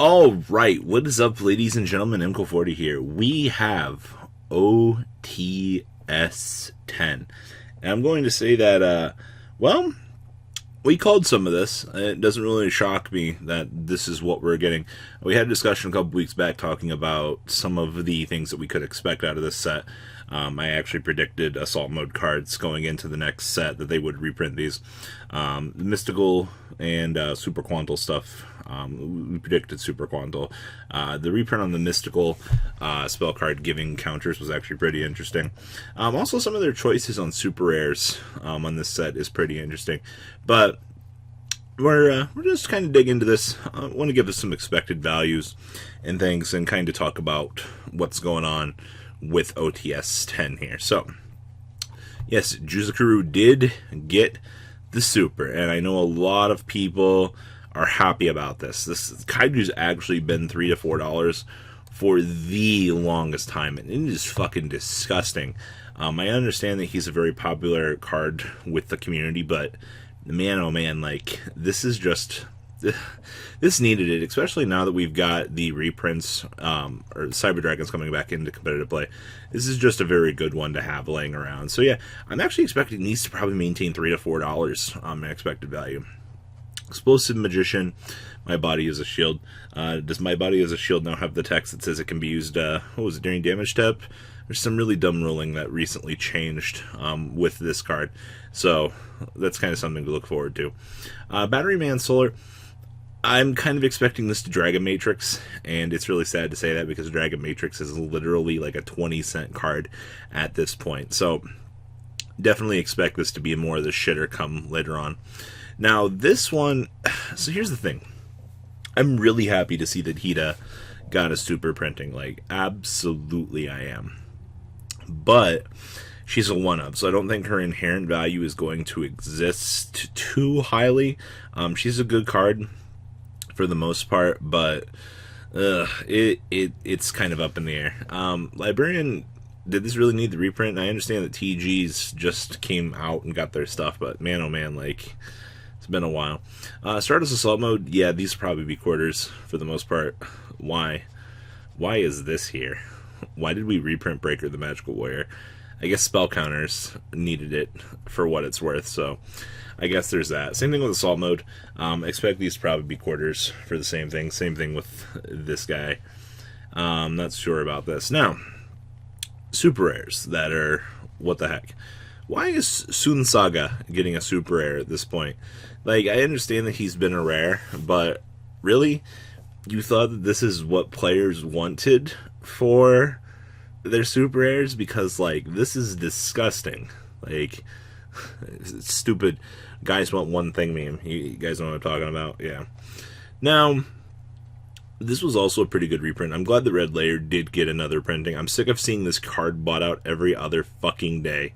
All right, what is up, ladies and gentlemen? MCO40 here. We have OTS 10. And I'm going to say that, well, we called some of this. It doesn't really shock me that this is what we're getting. We had a discussion a couple weeks back talking about some of the things that we could expect out of this set. I actually predicted Assault Mode cards going into the next set that they would reprint these. Mystical and Super Quantal stuff. We predicted Super Quantal. The reprint on the Mystical spell card giving counters was actually pretty interesting. Also, some of their choices on Super Rares on this set is pretty interesting. But we're just kind of dig into this. I want to give us some expected values and things and kind of talk about what's going on with OTS 10 here. So, yes, Juzukuru did get the Super, and I know a lot of people are happy about this. This Kaiju's actually been $3 to $4 for the longest time, and it is fucking disgusting. I understand that he's a very popular card with the community, but man, oh man, like, this is just... This needed it, especially now that we've got the reprints, or Cyber Dragons coming back into competitive play. This is just a very good one to have laying around. So yeah, I'm actually expecting these to probably maintain $3 to $4 on my expected value. Explosive Magician, My Body is a Shield. Does My Body is a Shield now have the text that says it can be used, what was it, during damage step? There's some really dumb ruling that recently changed with this card. So that's kind of something to look forward to. Battery Man Solar. I'm kind of expecting this to Dragon Matrix, and it's really sad to say that because Dragon Matrix is literally like a 20-cent card at this point. So definitely expect this to be more of the shitter come later on. Now this one, so here's the thing. I'm really happy to see that Hida got a super printing. Like, absolutely I am. But she's a one-of, so I don't think her inherent value is going to exist too highly. She's a good card for the most part, but it's kind of up in the air. Librarian, did this really need the reprint? And I understand that TGs just came out and got their stuff, but man, oh man, like, it's been a while. Stardust Assault Mode, yeah, these will probably be quarters for the most part. Why is this here? Why did we reprint Breaker the Magical Warrior? I guess spell counters needed it for what it's worth, so I guess there's that. Same thing with Assault Mode. Expect these to probably be quarters for the same thing. Same thing with this guy. Not sure about this. Now, Super Rares that are, what the heck? Why is Sun Saga getting a Super Rare at this point? Like, I understand that he's been a rare, but really? You thought that this is what players wanted for their Super Rares? Because, like, this is disgusting. Like, stupid guys want one thing meme. You guys know what I'm talking about? Yeah. Now, this was also a pretty good reprint. I'm glad the Red Layer did get another printing. I'm sick of seeing this card bought out every other fucking day.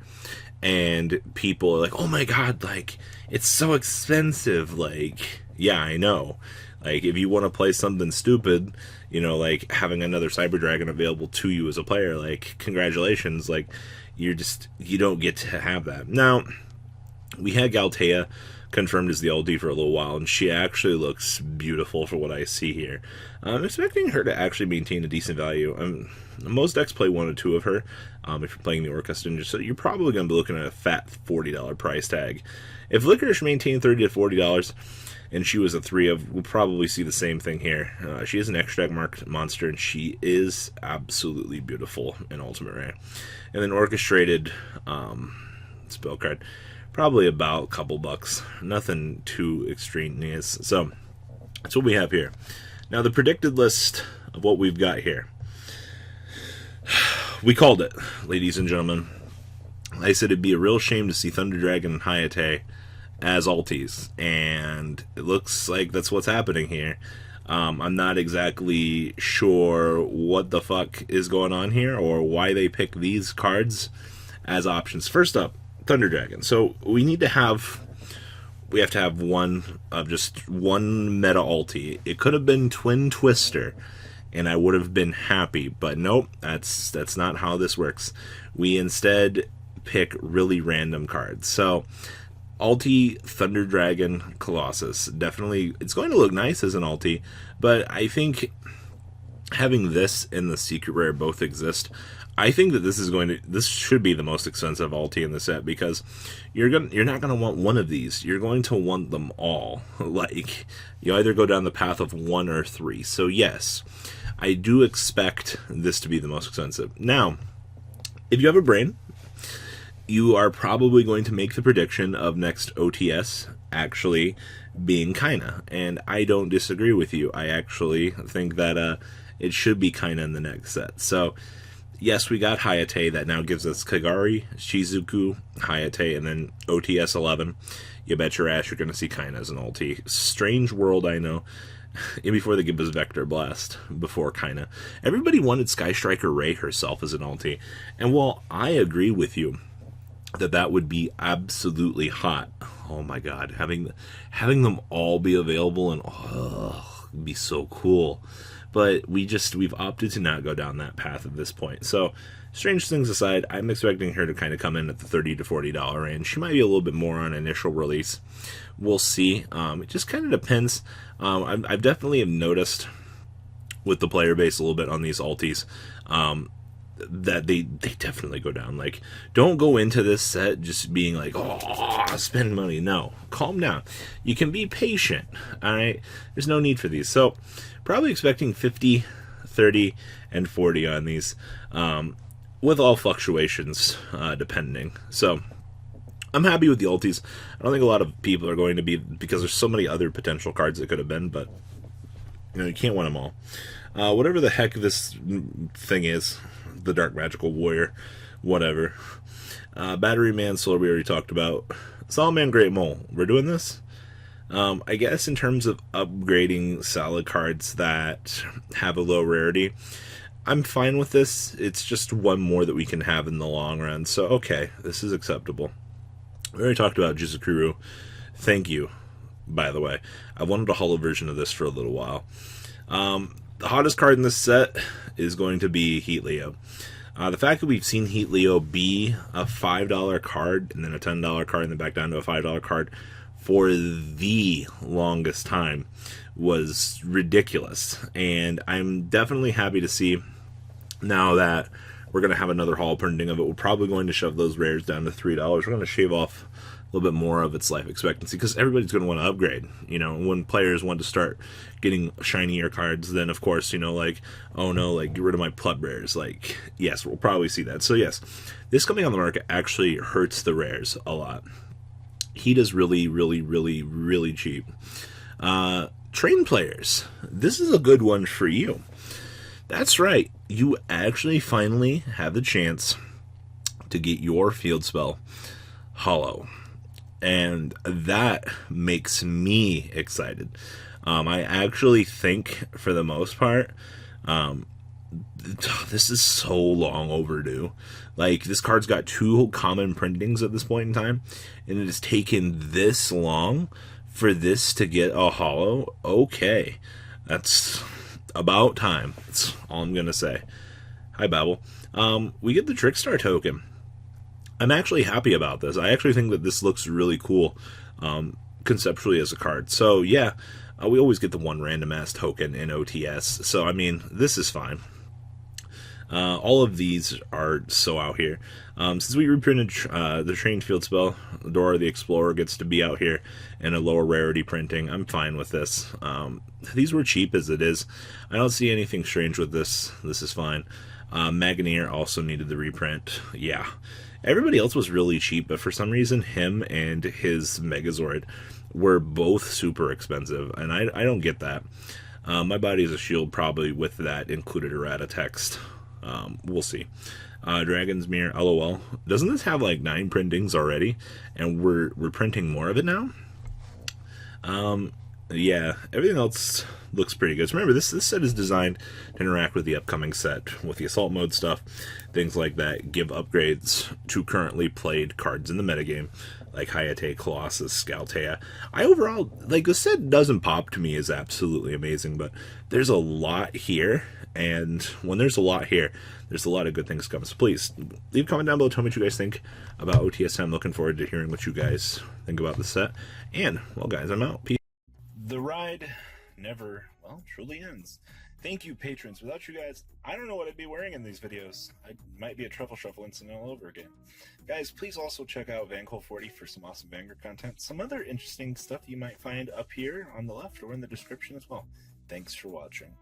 And people are like, oh my god, like, it's so expensive. Like, yeah, I know. Like, if you want to play something stupid, you know, like having another Cyber Dragon available to you as a player, like, congratulations. Like, you don't get to have that. Now, we had Galtea confirmed as the LD for a little while, and she actually looks beautiful for what I see here. I'm expecting her to actually maintain a decent value. Most decks play one or two of her. If you're playing the Orchestra, so you're probably going to be looking at a fat $40 price tag. If Licorice maintained $30 to $40, and she was a 3 of, we'll probably see the same thing here. She is an extract marked monster, and she is absolutely beautiful in Ultimate Rare. And then Orchestrated spell card, probably about a couple bucks. Nothing too extraneous. So that's what we have here. Now the predicted list of what we've got here. We called it, ladies and gentlemen. I said it'd be a real shame to see Thunder Dragon and Hayate as alties, and it looks like that's what's happening here. I'm not exactly sure what the fuck is going on here or why they pick these cards as options. First up, Thunder Dragon. So we have to have one of just one meta alti. It could have been Twin Twister, and I would have been happy, but nope, that's not how this works. We instead pick really random cards. So Alti Thunder Dragon Colossus. Definitely, it's going to look nice as an Alti, but I think having this and the secret rare both exist, I think that this should be the most expensive Alti in the set, because you're not gonna want one of these. You're going to want them all. Like, you either go down the path of one or three. So yes, I do expect this to be the most expensive. Now, if you have a brain, you are probably going to make the prediction of next OTS actually being Kaina, and I don't disagree with you. I actually think that it should be Kaina in the next set. So yes, we got Hayate. That now gives us Kagari, Shizuku, Hayate, and then OTS 11. You bet your ass you're going to see Kaina as an ulti. Strange world, I know. And before they give us Vector Blast, before Kaina. Everybody wanted Sky Striker Ray herself as an ulti. And while I agree with you that would be absolutely hot, oh my god, having them all be available and it'd be so cool. But we've opted to not go down that path at this point. So, strange things aside, I'm expecting her to kind of come in at the $30 to $40 range. She might be a little bit more on initial release. We'll see. It just kind of depends. I've definitely have noticed with the player base a little bit on these alties that they definitely go down. Like, don't go into this set just being like, oh, spend money. No, calm down. You can be patient. All right, there's no need for these. So, probably expecting 50, 30, and 40 on these, with all fluctuations depending. So, I'm happy with the ultis. I don't think a lot of people are going to be, because there's so many other potential cards that could have been, but you can't win them all. Whatever the heck this thing is, the Dark Magical Warrior, whatever. Battery Man Solar we already talked about. Solomon Great Mole, we're doing this? I guess in terms of upgrading solid cards that have a low rarity, I'm fine with this. It's just one more that we can have in the long run. So, okay, this is acceptable. We already talked about Jizukuru. Thank you, by the way. I wanted a holo version of this for a little while. The hottest card in this set is going to be Heat Leo. The fact that we've seen Heat Leo be a $5 card and then a $10 card and then back down to a $5 card for the longest time was ridiculous. And I'm definitely happy to see now that we're going to have another holo printing of it. We're probably going to shove those rares down to $3. We're going to shave off a little bit more of its life expectancy because everybody's going to want to upgrade. When players want to start getting shinier cards, then of course, like, oh no, like, get rid of my pleb rares. Like, yes, we'll probably see that. So yes, this coming on the market actually hurts the rares a lot. Heat is really, really, really, really cheap. Train players, this is a good one for you. That's right, you actually finally have the chance to get your field spell holo. And that makes me excited. I actually think, for the most part, this is so long overdue. Like, this card's got 2 common printings at this point in time, and it has taken this long for this to get a holo. Okay, that's about time. That's all I'm gonna say. Hi, Babel. We get the Trickstar token. I'm actually happy about this. I actually think that this looks really cool conceptually as a card. So yeah, we always get the 1 random ass token in OTS. So I mean, this is fine. All of these are so out here. Since we reprinted the Trained Field Spell, Dora the Explorer gets to be out here in a lower rarity printing. I'm fine with this. These were cheap as it is. I don't see anything strange with this. This is fine. Magneer also needed the reprint. Yeah. Everybody else was really cheap, but for some reason, him and his Megazord were both super expensive, and I don't get that. My Body is a Shield probably with that included errata text. We'll see. Dragon's Mirror, LOL. Doesn't this have like 9 printings already? And we're printing more of it now? Yeah, everything else looks pretty good. So remember, this set is designed to interact with the upcoming set, with the assault mode stuff, things like that, give upgrades to currently played cards in the metagame, like Hayate, Colossus, Scaltea. I overall, like, the set doesn't pop to me as absolutely amazing, but there's a lot here, and when there's a lot here, there's a lot of good things coming. So please, leave a comment down below, tell me what you guys think about OTS. I'm looking forward to hearing what you guys think about the set. And, well, guys, I'm out. Peace. The ride never, well, truly ends. Thank you, patrons. Without you guys, I don't know what I'd be wearing in these videos. I might be a truffle shuffle incident all over again. Guys, please also check out Vanquil40 for some awesome Vanguard content. Some other interesting stuff you might find up here on the left or in the description as well. Thanks for watching.